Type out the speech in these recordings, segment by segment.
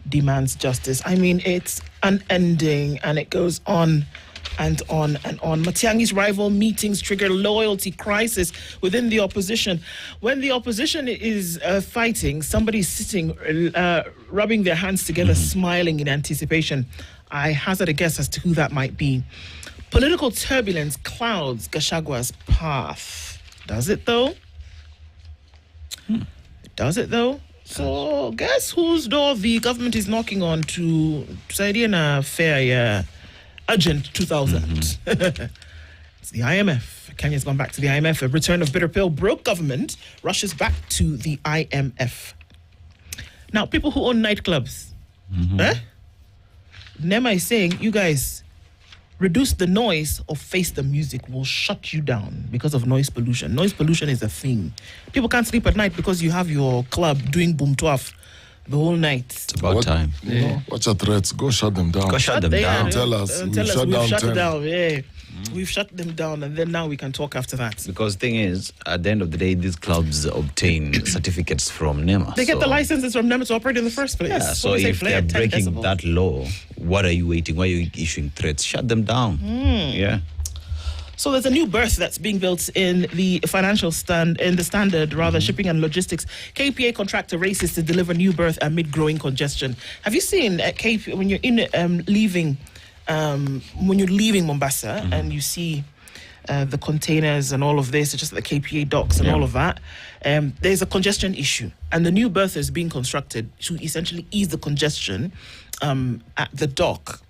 demands justice. I mean, it's unending and it goes on and on and on. Matiangi's rival meetings trigger loyalty crisis within the opposition. When the opposition is fighting, somebody's sitting, rubbing their hands together, smiling in anticipation. I hazard a guess as to who that might be. Political turbulence clouds Gachagwa's path. Does it though? Does it though? So guess whose door the government is knocking on to say a fair urgent 2000. It's the IMF. Kenya's gone back to the IMF. A return of bitter pill broke government rushes back to the IMF. Now, people who own nightclubs, Nema is saying, you guys, reduce the noise or face the music will shut you down because of noise pollution. Noise pollution is a thing. People can't sleep at night because you have your club doing boom twaf the whole night. It's about time. What's your threats? Go shut them down. Go shut them down. Tell us. We've shut it down. Yeah. We've shut them down, and then now we can talk after that. Because the thing is, at the end of the day, these clubs obtain certificates from NEMA. They get the licenses from NEMA to operate in the first place. Yeah, so if they're breaking that law, what are you waiting? Why are you issuing threats? Shut them down. Yeah. So there's a new berth that's being built in the Standard, shipping and logistics. KPA contractor races to deliver new berth amid growing congestion. Have you seen at KPA when you're leaving Mombasa and you see the containers and all of this, it's just the KPA docks and all of that. There's a congestion issue, and the new berth is being constructed to essentially ease the congestion at the dock.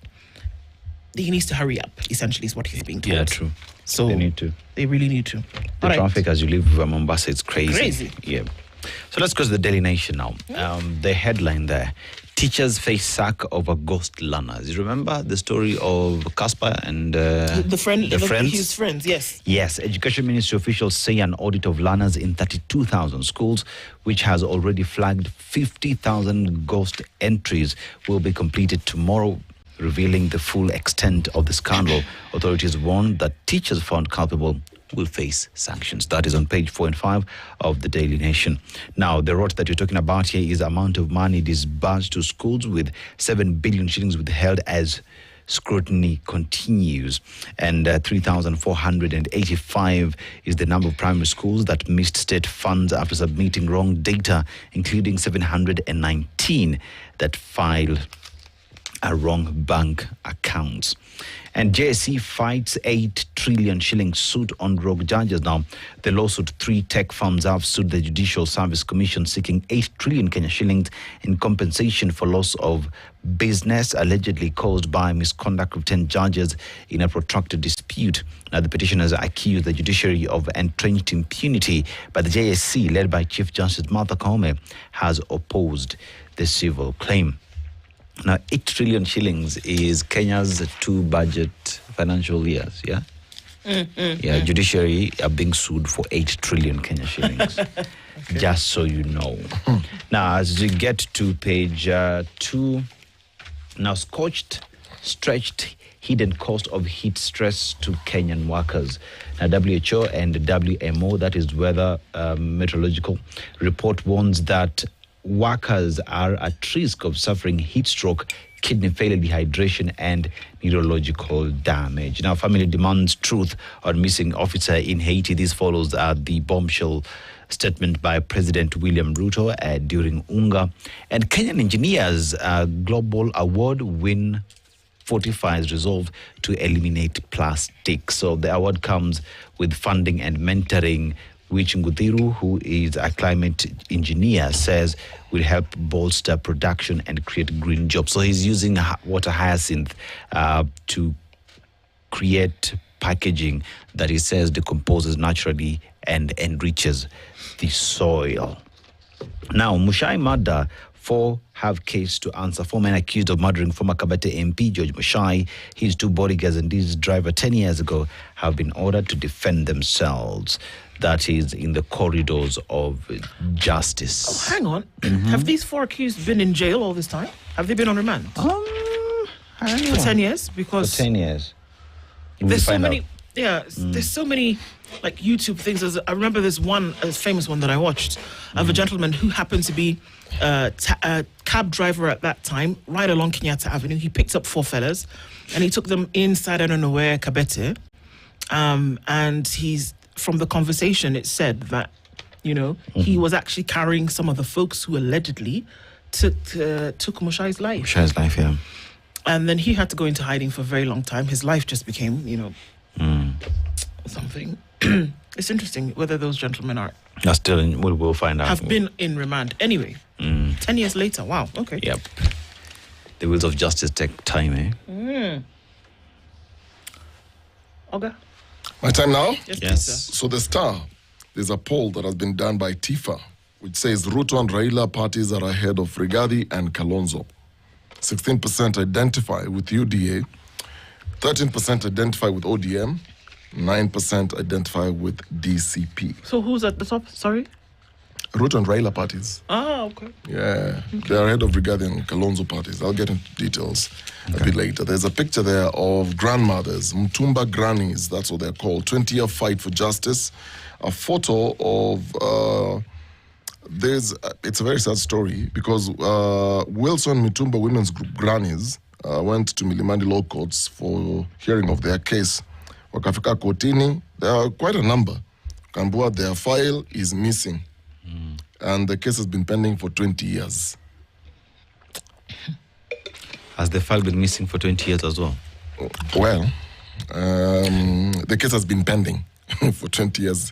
He needs to hurry up, essentially, is what he's being told. Yeah, true. So they need to. They really need to. The traffic as you leave Mombasa, it's crazy. Crazy. Yeah. So let's go to the Daily Nation now. The headline there: teachers face sack over ghost learners. You remember the story of Casper and the friends? His friends, yes. Yes. Education Ministry officials say an audit of learners in 32,000 schools, which has already flagged 50,000 ghost entries, will be completed tomorrow, revealing the full extent of the scandal. Authorities warn that teachers found culpable will face sanctions. That is on page 4 and 5 of the Daily Nation. Now, the rot that you're talking about here is the amount of money disbursed to schools, with 7 billion shillings withheld as scrutiny continues. And 3,485 is the number of primary schools that missed state funds after submitting wrong data, including 719 that filed a wrong bank accounts. And JSC fights 8 trillion shilling suit on rogue judges. Now, the lawsuit, 3 tech firms have sued the Judicial Service Commission seeking 8 trillion Kenya shillings in compensation for loss of business allegedly caused by misconduct of 10 judges in a protracted dispute. Now, the petitioners accuse the judiciary of entrenched impunity, but the JSC, led by Chief Justice Martha Koome, has opposed the civil claim. Now, 8 trillion shillings is Kenya's 2 budget financial years, yeah? Judiciary are being sued for 8 trillion Kenya shillings. Okay. Just so you know. Now, as we get to page 2, now scorched, stretched, hidden cost of heat stress to Kenyan workers. Now, WHO and WMO, that is Weather Meteorological Report, warns that workers are at risk of suffering heat stroke, kidney failure, dehydration, and neurological damage. Now, family demands truth on missing officer in Haiti. This follows the bombshell statement by President William Ruto during UNGA. And Kenyan engineers global award win fortifies resolve to eliminate plastic. So the award comes with funding and mentoring, which Nguthiru, who is a climate engineer, says will help bolster production and create green jobs. So he's using water hyacinth to create packaging that he says decomposes naturally and enriches the soil. Now, Mushai murder, 4 have case to answer. 4 men accused of murdering former Kabete MP George Mushai, his 2 bodyguards and his driver 10 years ago, have been ordered to defend themselves. That is in the corridors of justice. Oh, hang on. Have these 4 accused been in jail all this time? Have they been on remand? I don't know. For 10 years? Because for 10 years. There's so many Yeah, there's so many like YouTube things. I remember there's one famous one that I watched of a gentleman who happened to be a cab driver at that time, right along Kenyatta Avenue. He picked up 4 fellas and he took them inside, I don't know where, Kabete. And from the conversation, it said that, he was actually carrying some of the folks who allegedly took Mushai's life. Mushai's life, yeah. And then he had to go into hiding for a very long time. His life just became, something. It's interesting whether those gentlemen are still in. We'll find out. Have been in remand anyway. 10 years later. Wow. Okay. Yep. The wheels of justice take time, eh? Okay. My time now? Yes. Yes. So the Star, there's a poll that has been done by TIFA, which says Ruto and Raila parties are ahead of Rigathi and Kalonzo. 16% identify with UDA, 13% identify with ODM, 9% identify with DCP. So who's at the top? Sorry? Ruto and Raila parties. Ah, okay. Yeah, they're ahead of Rigathi and Kalonzo parties. I'll get into details a bit later. There's a picture there of grandmothers, Mtumba grannies, that's what they're called. 20-year fight for justice. A photo of... it's a very sad story because Wilson Mitumba Women's Group grannies went to Milimani Law Courts for hearing of their case. Wakafika kotini, there are quite a number. Kambua, their file is missing. And the case has been pending for 20 years. Has the file been missing for 20 years as well? Well, the case has been pending for 20 years.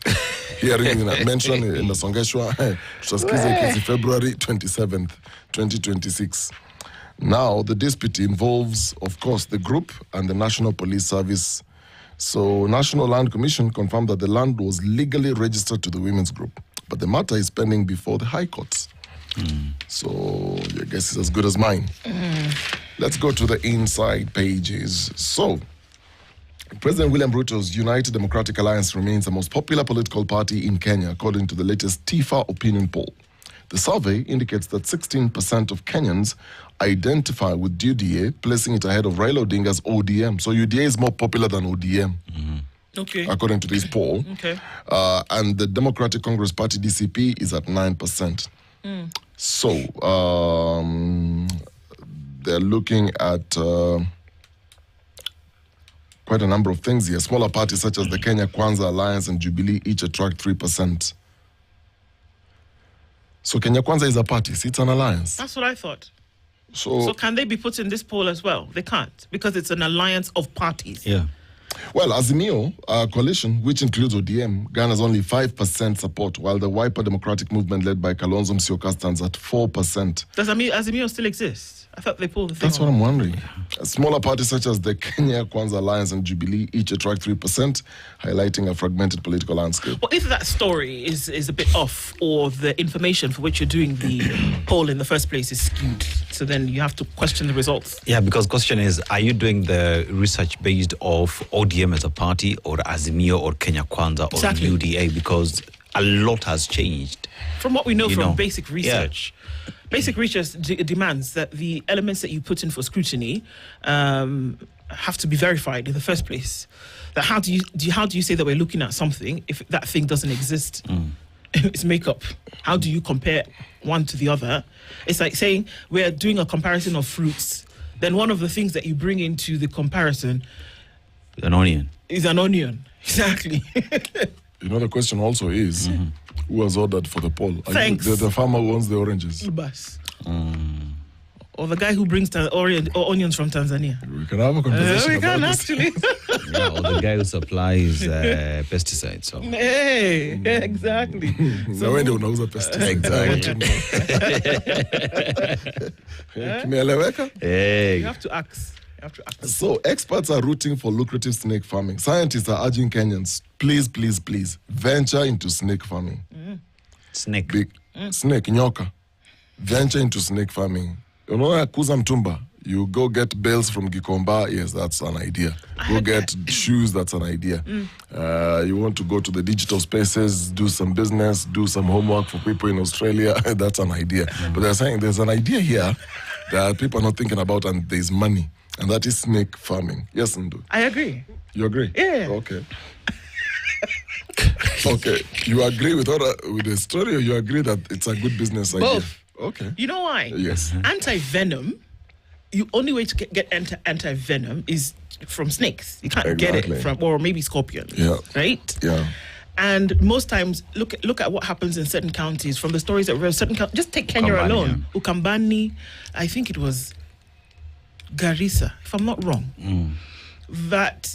Hearing mentioned in the Songeshwa, tutasikiza kesi February 27th, 2026. Now, the dispute involves, of course, the group and the National Police Service. So, National Land Commission confirmed that the land was legally registered to the women's group, but the matter is pending before the High Courts. So, your guess is as good as mine. Let's go to the inside pages. So, President William Ruto's United Democratic Alliance remains the most popular political party in Kenya, according to the latest TIFA opinion poll. The survey indicates that 16% of Kenyans identify with UDA, placing it ahead of Raila Odinga's ODM. So UDA is more popular than ODM, Okay. according to this poll. Okay. And the Democratic Congress Party, DCP, is at 9%. So they're looking at quite a number of things here. Smaller parties such as the Kenya Kwanza Alliance and Jubilee each attract 3%. So Kenya Kwanza is a party, it's an alliance. That's what I thought. So So can they be put in this poll as well? They can't because it's an alliance of parties. Yeah. well, Azimio coalition, which includes ODM, garners only 5% support, while the Wiper Democratic Movement led by Kalonzo Musyoka stands at 4%. Does Azimio still exist? I thought they pulled the thing. That's what I'm wondering. Smaller parties such as the Kenya Kwanza Alliance and Jubilee each attract 3%, highlighting a fragmented political landscape. Well, if that story is a bit off, or the information for which you're doing the poll in the first place is skewed, so then you have to question the results. Yeah, because question is, are you doing the research based off ODM as a party or Azimio or Kenya Kwanza or Exactly. UDA? Because a lot has changed. From what we know You from know, basic research, basic research demands that the elements that you put in for scrutiny have to be verified in the first place. That how do you say that we're looking at something if that thing doesn't exist? It's makeup. How do you compare one to the other? It's like saying we're doing a comparison of fruits. Then one of the things that you bring into the comparison An onion. is an onion. Exactly. You know, the question also is, who has ordered for the poll? Are Thanks. you the farmer who owns the oranges? Bus. Or the guy who brings onions from Tanzania. We can have a conversation We about can this. actually. Yeah, or the guy who supplies pesticides. So. Hey, exactly. Na wewe ndio unauza pesticide. Kimeeleweka? Hey. You have to ask. So, experts are rooting for lucrative snake farming. Scientists are urging Kenyans, please, please, please, venture into snake farming. Snake. Snake, nyoka. Venture into snake farming. You know, kuza mtumba. You go get bells from Gikomba. Yes, that's an idea. Go get shoes. That's an idea. You want to go to the digital spaces, do some business, do some homework for people in Australia. That's an idea. But they're saying there's an idea here that people are not thinking about, and there's money. And that is snake farming. Yes, Ndu. I agree. You agree? Yeah. Okay. Okay. You agree with the story, or you agree that it's a good business idea? Both. Okay. You know why? Yes. Anti-venom, the only way to get anti-venom is from snakes. You can't get it Exactly. from, or maybe scorpions. Yeah. Right? Yeah. And most times, look at what happens in certain counties. From the stories that we've certain just take Kenya Ukambani, alone. Ukambani, I think it was Garissa, if I'm not wrong. That,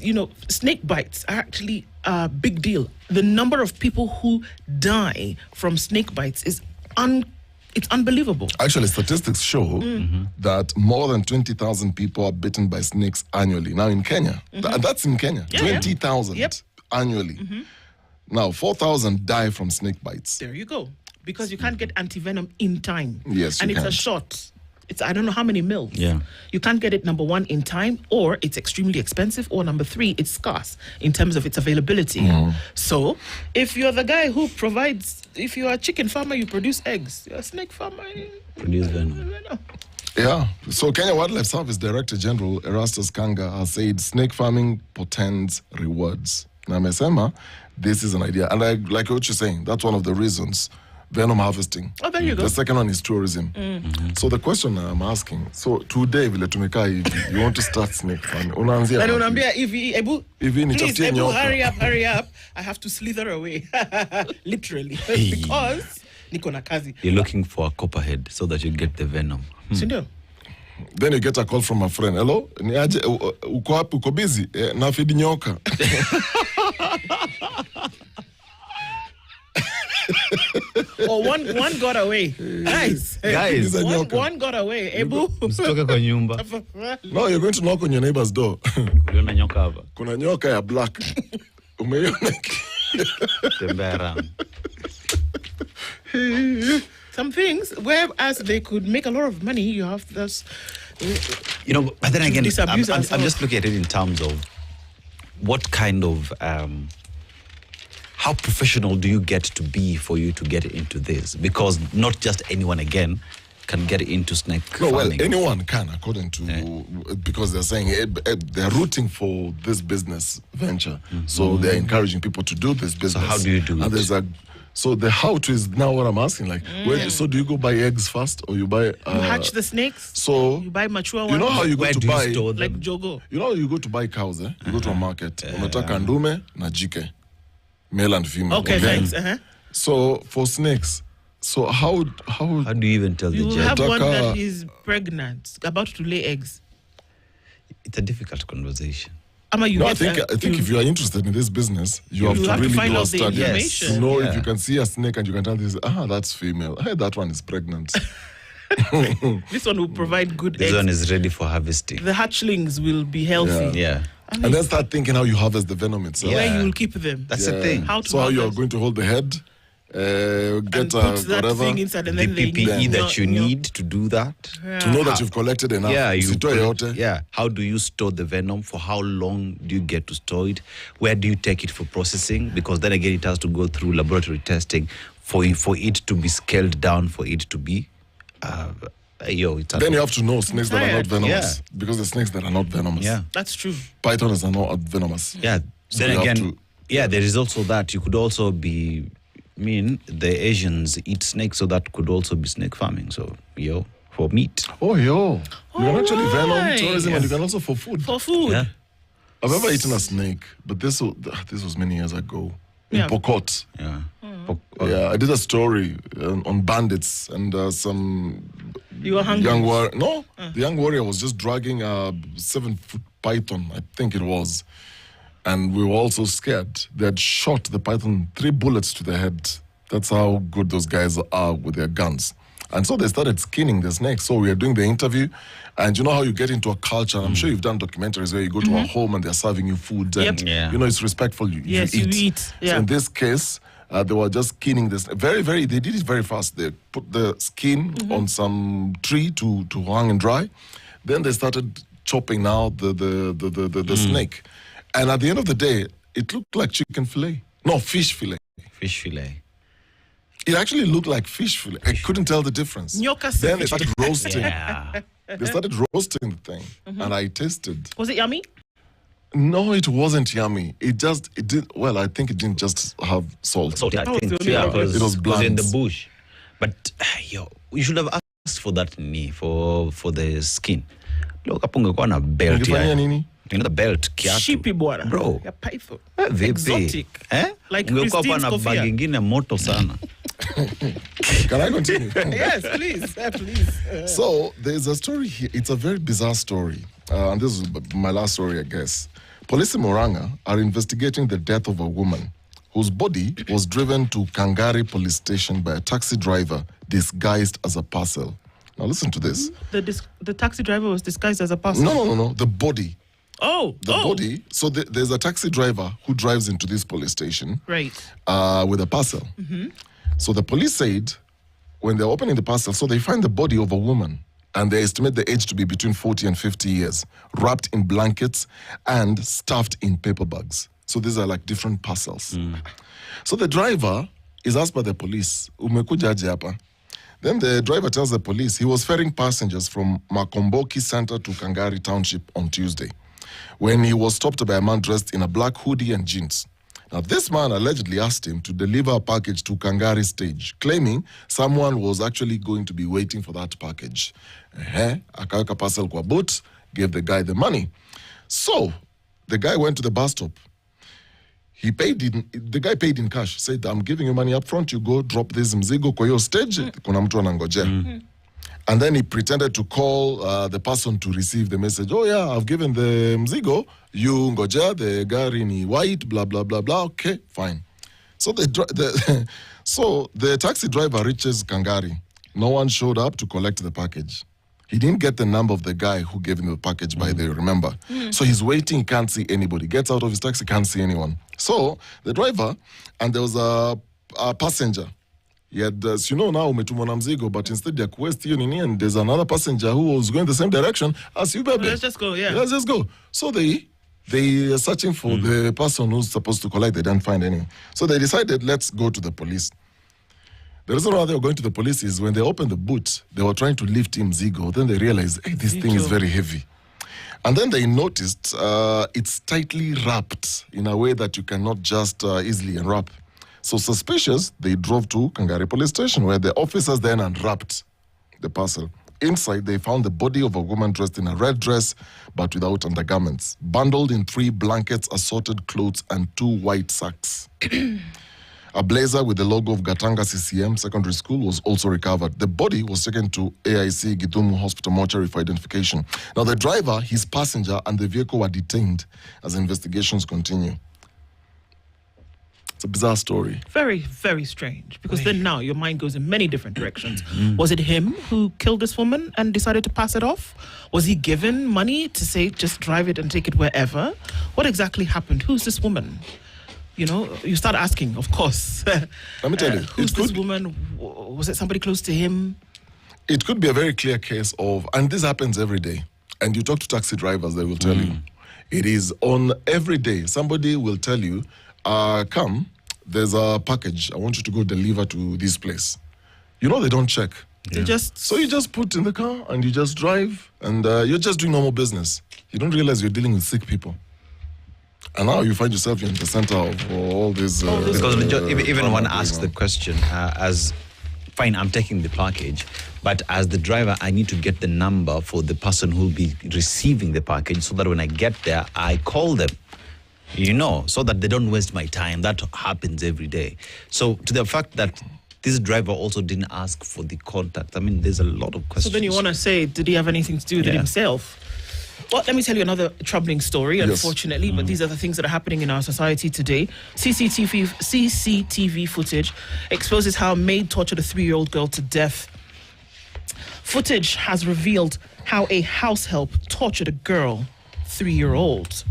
snake bites are actually a big deal. The number of people who die from snake bites is it's unbelievable. Actually, statistics show that more than 20,000 people are bitten by snakes annually. Now in Kenya, that's in Kenya, Yeah, 20,000 Yep. annually. Now 4,000 die from snake bites. There you go. Because you can't get anti-venom in time. Yes, and you it's can't. a shot. It's I don't know how many mils. Yeah. You can't get it, number one, in time, or it's extremely expensive, or number three, it's scarce in terms of its availability. So if you're the guy who provides, if you're a chicken farmer, you produce eggs. You're a snake farmer, you Produce venom. Yeah. So Kenya Wildlife Service Director General Erastus Kanga has said snake farming portends rewards. Na amesema this is an idea, and I like what you're saying. That's one of the reasons. Venom harvesting. Oh, there you go. The second one is tourism. So the question I'm asking, so today vile tumekaa hivi, you want to start snake farming. Unaanzia And wapi? unaambia hivi, Ebu, Hivi please, nitafutie Ebu, nyoka. hurry up. I have to slither away. Literally. Because niko na kazi. You're looking for a copperhead so that you get the venom. Sindio? Then you get a call from a friend. Hello? Ni aje, uko wapi? Uko busy? Na feed nyoka. Or one got away. Guys. Guys. One got away. Ebu. Msitoke kwa nyumba. No, you're going to knock on your neighbor's door. Uliona nyoka hapa? Kuna nyoka ya black. Umeiona? Tembea around. Some things, whereas they could make a lot of money, you have this. But then again, disabuse I'm ourselves. just looking at it in terms of what kind of, how professional do you get to be for you to get into this? Because not just anyone, again, can get into snake No, well, farming. anyone can, according to, because they're saying they're rooting for this business venture. So they're encouraging people to do this business. how do you do and it? So the how to is now what I'm asking. Like, so do you go buy eggs first, or you buy? You hatch the snakes. So You buy mature ones. you know how you go Where to do you buy? store them? like Jogo. You know how you go to buy cows. You go to a market. Unataka ndume na jike, male and female. Okay, thanks. So for snakes, so how How do you even tell You the will judge? have one Taka- that is pregnant, about to lay eggs. It's a difficult conversation. No, I think if you are interested in this business, you have to have to really find do a out the study information. to know Yeah. if you can see a snake and you can tell this, that's female. Hey, that one is pregnant. This one will provide good This eggs. one is ready for harvesting. The hatchlings will be healthy. Yeah. And then start thinking how you harvest the venom itself. Where Yeah. you will keep them. That's the thing. How to So how you are harvest. going to hold the head, And get put that whatever, thing inside and The then they PPE need that you need to do that. to know that you've collected enough. Usitoe yote. Yeah. How do you store the venom? For how long do you get to store it? Where do you take it for processing? Because then again, it has to go through laboratory testing for it to be scaled down, for it to be. Then you have to know snakes that are not tired. venomous. Because the snakes that are not venomous. Yeah. That's true. Pythons are not venomous. Yeah. So Then you have again, there is also that. You could also be. The Asians eat snakes, so that could also be snake farming. So, for meat. Oh, yo. You can actually venom Alright. tourism, and you can also for food. For food. Yeah. I've ever eaten a snake, but this was many years ago in Yeah. Pokot. Yeah. Yeah, I did a story on bandits and some You were hungry. young warrior. No, the young warrior was just dragging a 7-foot python, I think it was. And we were also scared. They had shot the python 3 bullets to the head. That's how good those guys are with their guns. And so they started skinning the snake. So we are doing the interview. And you know how you get into a culture. I'm sure you've done documentaries where you go to a home and they're serving you food. And, Yeah. it's respectful. Yes, you eat. So Yeah. in this case, they were just skinning this. They did it very fast. They put the skin on some tree to hang and dry. Then they started chopping now the snake. And at the end of the day, it looked like chicken fillet. No, fish fillet. Fish fillet. It actually looked like fish fillet. I couldn't tell the difference. Nyoka Then they ceviche. started roasting. Yeah. They started roasting the thing. And I tasted. Was it yummy? No, it wasn't yummy. It did. Well, I think it didn't just have salt. Salt, I Oh, think. so Yeah, it was because bland. in the bush. But you should have asked for that knee for the skin. Look, hapo ungekuwa na belt. Ungefanya nini? You know the belt kiatu. Shipi bwana. Bro. Ya paifo. Vipi? Exotic. Ungekuwa Like hapa Christine's na kofia. bag ingine moto sana. Can I continue? Yes, please. Please. So there's a story here. It's a very bizarre story. And this is my last story, I guess. Police in Moranga are investigating the death of a woman whose body was driven to Kangari police station by a taxi driver disguised as a parcel. Now listen to this. The taxi driver was disguised as a parcel. No. The body. Oh. The body. So there's a taxi driver who drives into this police station. Right. With a parcel. So the police said when they're opening the parcel, so they find the body of a woman and they estimate the age to be between 40 and 50 years, wrapped in blankets and stuffed in paper bags. So these are like different parcels. So the driver is asked by the police, "Umekuja aje hapa?" Then the driver tells the police he was ferrying passengers from Makomboki Center to Kangari Township on Tuesday when he was stopped by a man dressed in a black hoodie and jeans. Now, this man allegedly asked him to deliver a package to Kangari stage, claiming someone was actually going to be waiting for that package. Akaweka parcel kwa boot, gave the guy the money. So, the guy went to the bus stop. The guy paid in cash, said, "I'm giving you money up front, you go drop this mzigo kwa hiyo stage, kuna mtu anangojea." And then he pretended to call the person to receive the message. "Oh yeah, I've given the mzigo, you ngojea, the gari ni white, blah, blah, blah, blah." Okay, fine. So the taxi driver reaches Kangari. No one showed up to collect the package. He didn't get the number of the guy who gave him the package, by the way, remember. So he's waiting, can't see anybody. Gets out of his taxi, can't see anyone. So the driver, and there was a passenger. He had, as you know now, umetumwa na mzigo, but instead ya quest hiyo nini, and there's another passenger who was going the same direction as you, baby. Let's just go, yeah. Let's just go. So they are searching for the person who's supposed to collect. They didn't find anyone. So they decided, let's go to the police. The reason why they were going to the police is when they opened the boot, they were trying to lift him mzigo. Then they realized, hey, this thing is very heavy. And then they noticed it's tightly wrapped in a way that you cannot just easily unwrap. So suspicious, they drove to Kangari police station where the officers then unwrapped the parcel. Inside, they found the body of a woman dressed in a red dress but without undergarments, bundled in 3 blankets, assorted clothes, and 2 white sacks. A blazer with the logo of Gatanga CCM Secondary School was also recovered. The body was taken to AIC Gidumu Hospital mortuary for identification. Now, the driver, his passenger, and the vehicle were detained as investigations continue. It's a bizarre story. Very, very strange. Because then now your mind goes in many different directions. Was it him who killed this woman and decided to pass it off? Was he given money to say, just drive it and take it wherever? What exactly happened? Who's this woman? You know, you start asking, of course. Let me tell you. Who's this woman? Was it somebody close to him? It could be a very clear case of, and this happens every day. And you talk to taxi drivers, they will tell you. It is on every day. Somebody will tell you, come, there's a package. I want you to go deliver to this place. You know, they don't check. Yeah. So you just put in the car and you just drive and you're just doing normal business. You don't realize you're dealing with sick people. And now you find yourself in the center of all this. Because even one asks the question as, fine, I'm taking the package, but as the driver, I need to get the number for the person who will be receiving the package so that when I get there, I call them, you know, so that they don't waste my time. That happens every day. So to the fact that this driver also didn't ask for the contact, I mean, there's a lot of questions. So then you want to say, did he have anything to do with it himself? Well, let me tell you another troubling story, unfortunately, but these are the things that are happening in our society today. CCTV footage exposes how a maid tortured a 3-year-old girl to death. Footage has revealed how a house help tortured a girl, 3-year-old.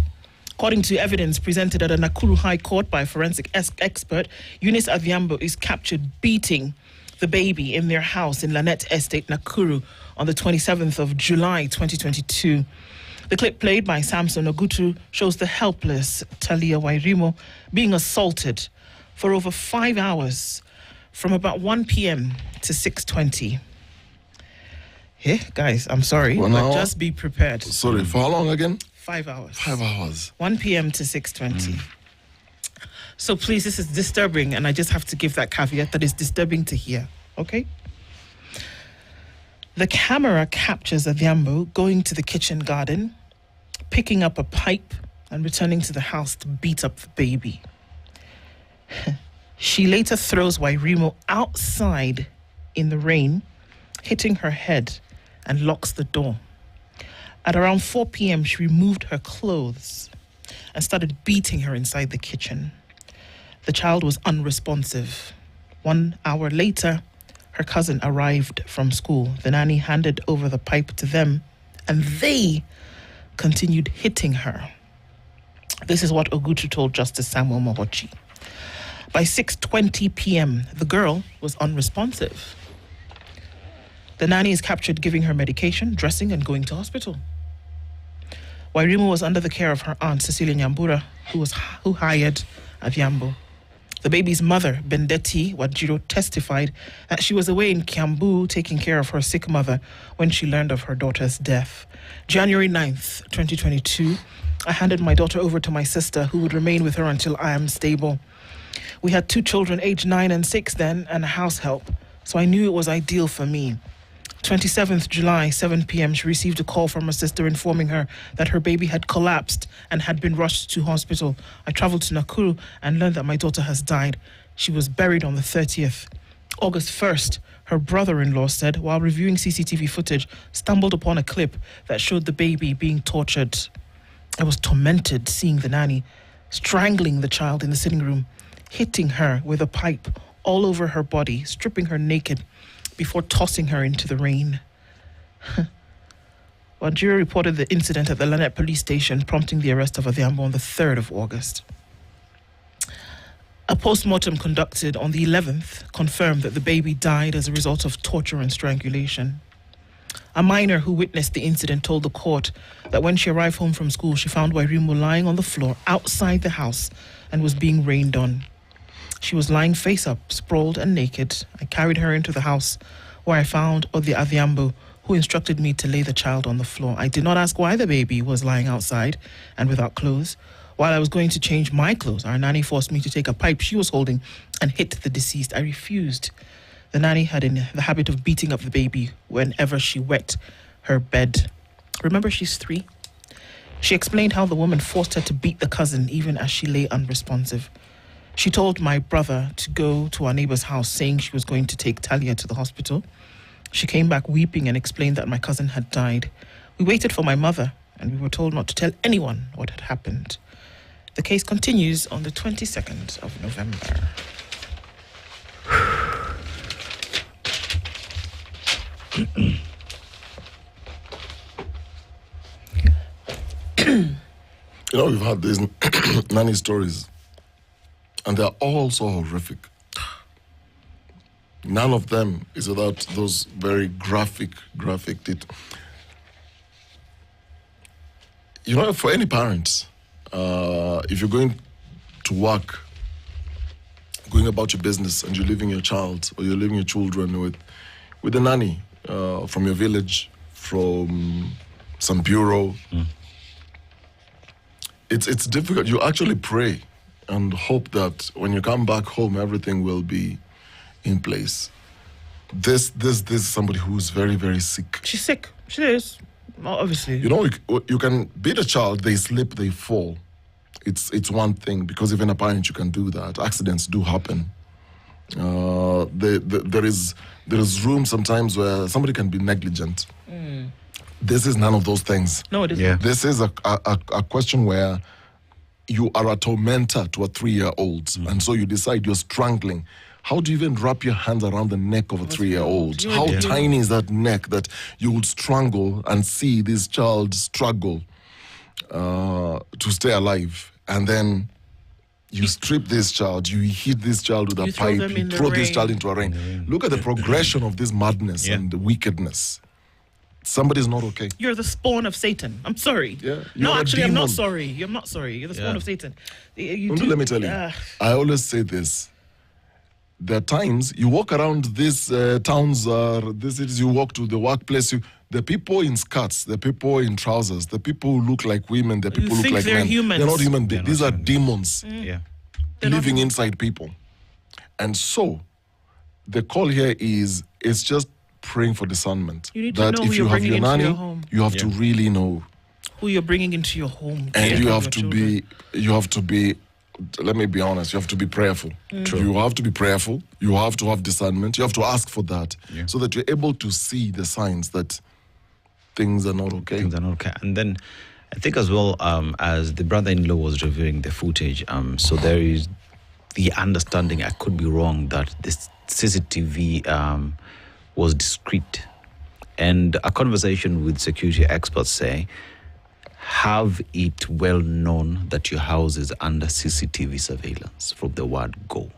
According to evidence presented at a Nakuru High Court by a forensic expert, Eunice Adhiambo is captured beating the baby in their house in Lanette Estate, Nakuru, on the 27th of July, 2022. The clip played by Samson Ogutu shows the helpless Talia Wairimo being assaulted for over 5 hours from about 1 p.m. to 6:20. Hey, guys, I'm sorry, but just be prepared. Sorry, for how long again? 5 hours. 5 hours. 1 p.m. to 6:20. So please, this is disturbing, and I just have to give that caveat that it's disturbing to hear, okay? The camera captures Adhiambo going to the kitchen garden, picking up a pipe, and returning to the house to beat up the baby. She later throws Wairimo outside in the rain, hitting her head, and locks the door. At around 4 p.m., she removed her clothes and started beating her inside the kitchen. The child was unresponsive. 1 hour later, her cousin arrived from school. The nanny handed over the pipe to them, and they continued hitting her. This is what Ogutu told Justice Samuel Mohochi. By 6:20 p.m., the girl was unresponsive. The nanny is captured giving her medication, dressing, and going to hospital. Wairimo was under the care of her aunt, Cecilia Nyambura, who hired Adhiambo. The baby's mother, Bendeti Wajiro, testified that she was away in Kiambu taking care of her sick mother when she learned of her daughter's death. January 9th, 2022, I handed my daughter over to my sister, who would remain with her until I am stable. We had 2 children, aged 9 and 6 then, and a house help, so I knew it was ideal for me. 27th July, 7 p.m., she received a call from her sister informing her that her baby had collapsed and had been rushed to hospital. I traveled to Nakuru and learned that my daughter has died. She was buried on the 30th. August 1st, her brother-in-law said, while reviewing CCTV footage, stumbled upon a clip that showed the baby being tortured. I was tormented seeing the nanny strangling the child in the sitting room, hitting her with a pipe all over her body, stripping her naked, before tossing her into the rain. Wajiro reported the incident at the Lanet police station, prompting the arrest of Adhiambo on the 3rd of August. A post-mortem conducted on the 11th confirmed that the baby died as a result of torture and strangulation. A minor who witnessed the incident told the court that when she arrived home from school, she found Wairimo lying on the floor outside the house and was being rained on. She was lying face up, sprawled and naked. I carried her into the house where I found Odi Adhiambo, who instructed me to lay the child on the floor. I did not ask why the baby was lying outside and without clothes. While I was going to change my clothes, our nanny forced me to take a pipe she was holding and hit the deceased. I refused. The nanny had the habit of beating up the baby whenever she wet her bed. Remember, she's 3. She explained how the woman forced her to beat the cousin even as she lay unresponsive. She told my brother to go to our neighbor's house, saying she was going to take Talia to the hospital. She came back weeping and explained that my cousin had died. We waited for my mother, and we were told not to tell anyone what had happened. The case continues on the 22nd of November. You know, we've had these nanny stories, and they're all so horrific. None of them is without those very graphic You know, for any parent, if you're going to work, going about your business, and you're leaving your child or you're leaving your children with a nanny from your village, from some bureau, it's difficult. You actually pray and hope that when you come back home, everything will be in place. This is somebody who's very, very sick. She's sick. She is. Well, obviously. You know, you can beat a child, they slip, they fall. It's one thing, because even a parent, you can do that. Accidents do happen. There is room sometimes where somebody can be negligent. This is none of those things. No, it isn't. Yeah. This is a question where you are a tormentor to a 3-year-old, and so you decide you're strangling. How do you even wrap your hands around the neck of a 3-year-old? How tiny is that neck that you would strangle and see this child struggle to stay alive? And then you strip this child, you hit this child with a pipe, you throw this child into a rain. Look at the progression of this madness and the wickedness. Somebody's not okay. You're the spawn of Satan. I'm sorry. Yeah, no, you're actually, I'm not demon. sorry. I'm not sorry. You're the spawn of Satan. Let me tell you, I always say this. There are times you walk around these towns, these cities, you walk to the workplace, the people in skirts, the people in trousers, the people who look like women, the people who look think like they're men. humans. They're not human beings. These are human demons Yeah. living inside people. And so the call here is it's just praying for discernment. You need to that know if who you you're have bringing your into nanny, your home. you have to really know. Who you're bringing into your home. And you Your have to children. be, let me be honest, you have to be prayerful. True. You have to be prayerful. You have to have discernment. You have to ask for that so that you're able to see the signs that things are not okay. Things are not okay. And then I think as well, as the brother-in-law was reviewing the footage, so there is the understanding, I could be wrong, that this CCTV was discreet. And a conversation with security experts say, have it well known that your house is under CCTV surveillance from the word go.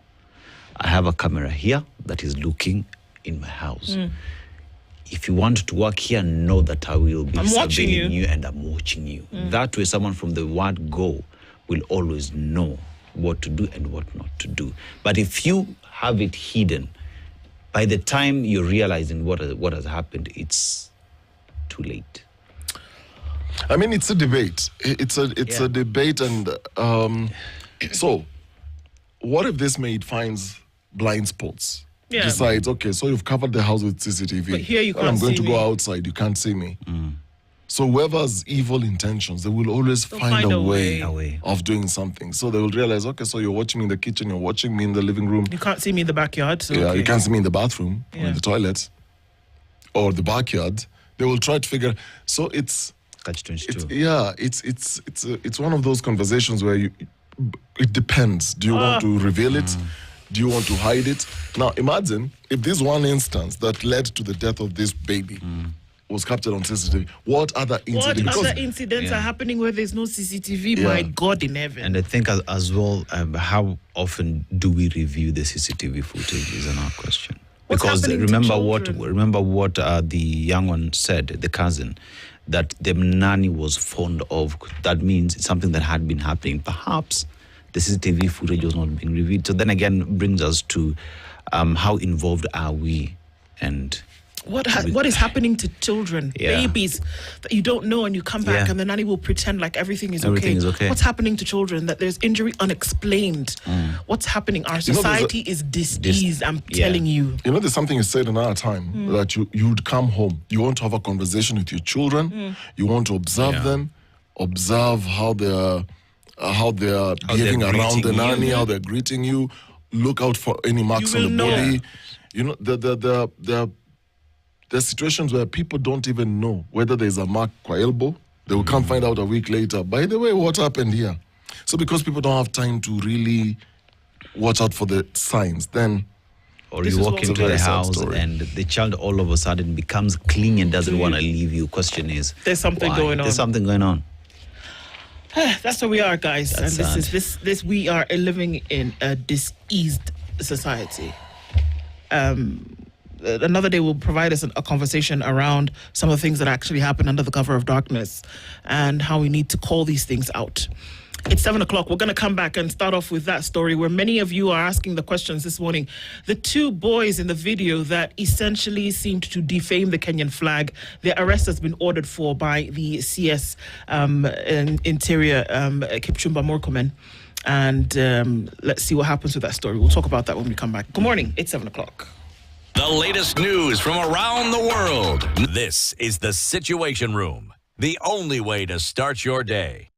I have a camera here that is looking in my house. If you want to work here, know that I will be watching surveilling you and I'm watching you. That way, someone from the word go will always know what to do and what not to do. But if you have it hidden, by the time you're realizing what has happened, it's too late. I mean, it's a debate. It's a debate, and so what if this maid finds blind spots? Yeah. Decides, okay, so you've covered the house with CCTV. But here you Well, can't I'm going see to go me. outside. You can't see me. So whoever's evil intentions, they will always find a way of doing something. So they will realize, okay, so you're watching me in the kitchen, you're watching me in the living room. You can't see me in the backyard. So Yeah, okay. you can't see me in the bathroom or in the toilet or the backyard. They will try to figure. So it's Catch-22. it's one of those conversations where it depends. Do you want to reveal it? Do you want to hide it? Now imagine if this one instance that led to the death of this baby was captured on CCTV. What other incidents? What other incidents are happening where there's no CCTV? Yeah. My God in heaven. And I think as well, how often do we review the CCTV footage is another question. What's Because happening to remember what children? the young one said, the cousin, that the nanny was fond of. That means it's something that had been happening. Perhaps the CCTV footage was not being reviewed. So then again, brings us to how involved are we, and what is happening to children, babies that you don't know, and you come back and the nanny will pretend like everything is okay. What's happening to children? That there's injury unexplained. What's happening? Our society is diseased. I'm telling you. You know, there's something you said in our time that you'd come home. You want to have a conversation with your children. You want to observe them, observe how they're behaving around the nanny, how they're greeting you. Look out for any marks on the body. You know, there's situations where people don't even know whether there's a mark kwa elbow. They will come find out a week later. By the way, what happened here? So because people don't have time to really watch out for the signs, then... Or you walk into the house and the child all of a sudden becomes clingy and doesn't want to leave you. Question is, there's something going on. There's something going on. That's where we are, guys. That's and sad. this we are living in a diseased society. Another day will provide us a conversation around some of the things that actually happen under the cover of darkness and how we need to call these things out. It's 7 o'clock. We're going to come back and start off with that story where many of you are asking the questions this morning. The two boys in the video that essentially seemed to defame the Kenyan flag, their arrest has been ordered for by the CS Interior, Kipchumba Murkomen. And let's see what happens with that story. We'll talk about that when we come back. Good morning. It's 7 o'clock. The latest news from around the world. This is the Situation Room, the only way to start your day.